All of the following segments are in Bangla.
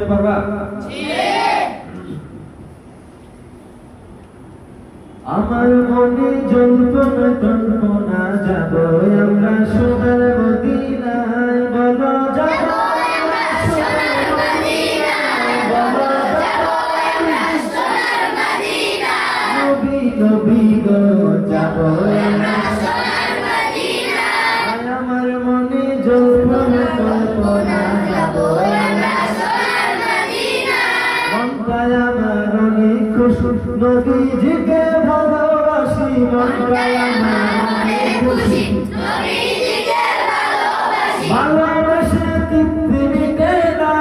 বলতে পারবা? আমার মনে জল্পনা কল্পনা যাব আমরা সোনার মদিনায়, বলো যাব আমরা সোনার মদিনায়, বলো যাব আমরা সোনার মদিনায়, নবী নবী গো যাব আমরা সোনার মদিনায়। আমার মনে জল্পনা কল্পনা যাব আমরা সোনার মদিনায়, মনটায় আমার অনেক খুশি নবীজিকে ভালোবাসি, মনটায় আমার অনেক খুশি নবীজিকে ভালোবাসি, ভালোবাসে তৃপ্তি মিটে না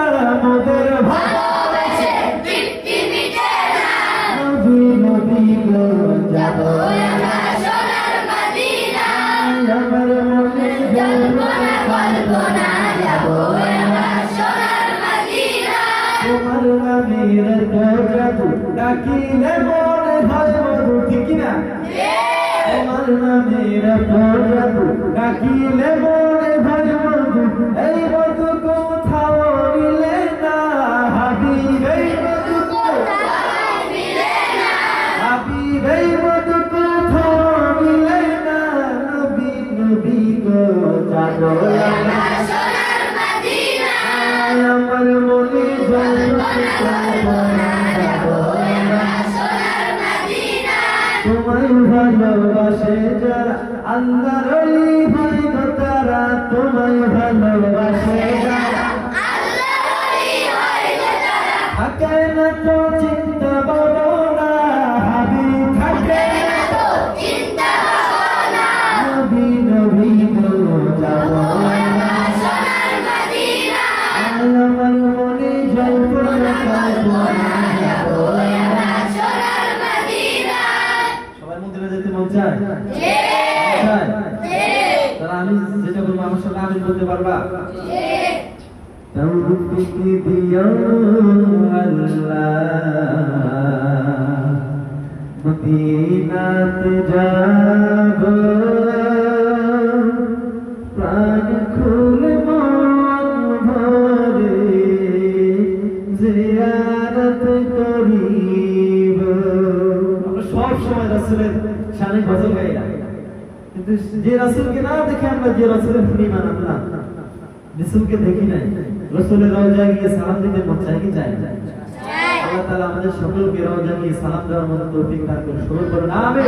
মোদের, ভালোবাসে তৃপ্তি মিটে না, নবী নবী গো যাব আমরা সোনার মদিনায়। আমার মনে জল্পনা কল্পনা যাব আমরা সোনার মদিনায়, তোমার নামের জাদু ডাকিলে মনে হয় মধু, ঠিক না? তোমার নামের জাদু ডাকিলে মনে হয় মধু, এই মধু কোথাও মিলে না হাবিব, এই মধু কোথাও মিলে না হাবিব, এই মধু কোথাও মিলে না, নবী নবী গো যাব আমরা সোনার মদিনায়। আমার মনে জল্পনা যাব আমরা সোনার মদিনায়, তোমায় ভালোবাসে যারা আল্লাহর ওলি হয় গো তারা, তোমায় ভালোবাসে যারা আল্লাহর ওলি হয় গো তারা, থাকে না তো চিন্তা ভাবনা হাবিব, থাকে না তো চিন্তা ভাবনা, নবী নবী গো যাব আমরা সোনার মদিনায়। আমার মনে জল্পনা কল্পনা যাব আমরা সোনার মদিনায়। সবাই মদিনা যেতে মন চায়? তাহলে আমি যেটা বলবো আমার সঙ্গে আমিন বলতে পারবা? তৌফিক দিও আল্লাহ, মদিনাতে যাব প্রাণ খুলে মন ভরে জিয়ারত করিব। আমরা সব সময় রাসূলের শানে গজল গাই না, কিন্তু যে রাসূলকে না দেখে আমরা যে রাসূলের প্রেমী মানব না, রাসূলকে দেখি নাই, রাসূলের রওজায় গিয়ে সালাম দিতে মন চায় কি চায়? আল্লাহ তাআলা আমাদের সকলকে রওজায় গিয়ে সালাম দেওয়ার মতো তৌফিক দান করুন, কবুল করুন, আমিন।